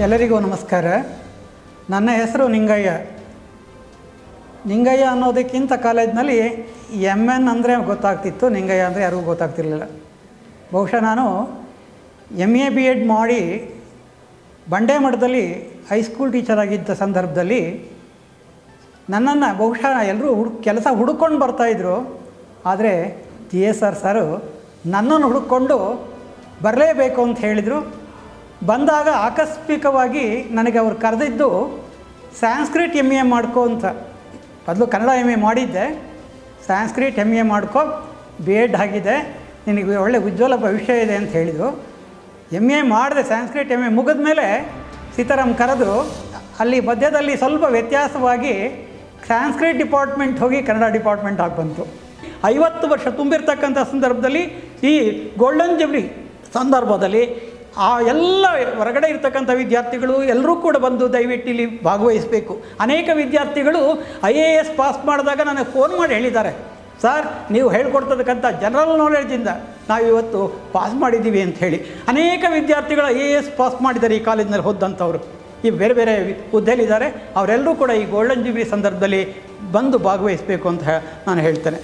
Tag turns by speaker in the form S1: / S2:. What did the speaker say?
S1: ಎಲ್ಲರಿಗೂ ನಮಸ್ಕಾರ. ನನ್ನ ಹೆಸರು ನಿಂಗಯ್ಯ. ನಿಂಗಯ್ಯ ಅನ್ನೋದಕ್ಕಿಂತ ಕಾಲೇಜ್ನಲ್ಲಿ MN ಅಂದರೆ ಗೊತ್ತಾಗ್ತಿತ್ತು, ನಿಂಗಯ್ಯ ಅಂದರೆ ಯಾರಿಗೂ ಗೊತ್ತಾಗ್ತಿರಲಿಲ್ಲ. ಬಹುಶಃ ನಾನು MA BEd ಮಾಡಿ ಬಂಡೆ ಮಠದಲ್ಲಿ ಹೈಸ್ಕೂಲ್ ಟೀಚರ್ ಆಗಿದ್ದ ಸಂದರ್ಭದಲ್ಲಿ ನನ್ನನ್ನು ಬಹುಶಃ ಎಲ್ಲರೂ ಕೆಲಸ ಹುಡುಕೊಂಡು ಬರ್ತಾಯಿದ್ರು. ಆದರೆ TSR ಸರು ನನ್ನನ್ನು ಹುಡುಕೊಂಡು ಬರಲೇಬೇಕು ಅಂತ ಹೇಳಿದರು. ಬಂದಾಗ ಆಕಸ್ಮಿಕವಾಗಿ ನನಗೆ ಅವ್ರು ಕರೆದಿದ್ದು ಸಂಸ್ಕೃತ್ MA ಮಾಡ್ಕೋ ಅಂತ. ಮೊದಲು ಕನ್ನಡ MA ಮಾಡಿದ್ದೆ, ಸಂಸ್ಕೃತ್ MA ಮಾಡ್ಕೋ, BEd ಆಗಿದೆ, ನಿನಗೆ ಒಳ್ಳೆ ಉಜ್ವಲ ಭವಿಷ್ಯ ಇದೆ ಅಂತ ಹೇಳಿದರು. MA ಮಾಡಿದೆ. ಸಂಸ್ಕೃತ್ MA ಮುಗಿದ ಮೇಲೆ ಸೀತಾರಾಮ್ ಕರೆದ್ರು. ಅಲ್ಲಿ ಮಧ್ಯದಲ್ಲಿ ಸ್ವಲ್ಪ ವ್ಯತ್ಯಾಸವಾಗಿ ಸಂಸ್ಕೃತ್ ಡಿಪಾರ್ಟ್ಮೆಂಟ್ ಹೋಗಿ ಕನ್ನಡ ಡಿಪಾರ್ಟ್ಮೆಂಟ್ ಆಗಿ ಬಂತು. 50 ವರ್ಷ ತುಂಬಿರ್ತಕ್ಕಂಥ ಸಂದರ್ಭದಲ್ಲಿ, ಈ ಗೋಲ್ಡನ್ ಜುಬ್ಲಿ ಸಂದರ್ಭದಲ್ಲಿ ಎಲ್ಲ ಹೊರಗಡೆ ಇರ್ತಕ್ಕಂಥ ವಿದ್ಯಾರ್ಥಿಗಳು ಎಲ್ಲರೂ ಕೂಡ ಬಂದು ದಯವಿಟ್ಟು ಇಲ್ಲಿ ಭಾಗವಹಿಸಬೇಕು. ಅನೇಕ ವಿದ್ಯಾರ್ಥಿಗಳು IAS ಪಾಸ್ ಮಾಡಿದಾಗ ನನಗೆ ಫೋನ್ ಮಾಡಿ ಹೇಳಿದ್ದಾರೆ, ಸರ್ ನೀವು ಹೇಳ್ಕೊಡ್ತಕ್ಕಂಥ ಜನರಲ್ ನಾಲೆಡ್ಜಿಂದ ನಾವಿವತ್ತು ಪಾಸ್ ಮಾಡಿದ್ದೀವಿ ಅಂತ ಹೇಳಿ. ಅನೇಕ ವಿದ್ಯಾರ್ಥಿಗಳು IAS ಪಾಸ್ ಮಾಡಿದ್ದಾರೆ ಈ ಕಾಲೇಜಿನಲ್ಲಿ ಹೋದಂಥವ್ರು, ಈ ಬೇರೆ ಬೇರೆ ಹುದ್ದೆಯಲ್ಲಿದ್ದಾರೆ. ಅವರೆಲ್ಲರೂ ಕೂಡ ಈ ಗೋಲ್ಡನ್ ಜುಬ್ಲಿ ಸಂದರ್ಭದಲ್ಲಿ ಬಂದು ಭಾಗವಹಿಸಬೇಕು ಅಂತ ನಾನು ಹೇಳ್ತೇನೆ.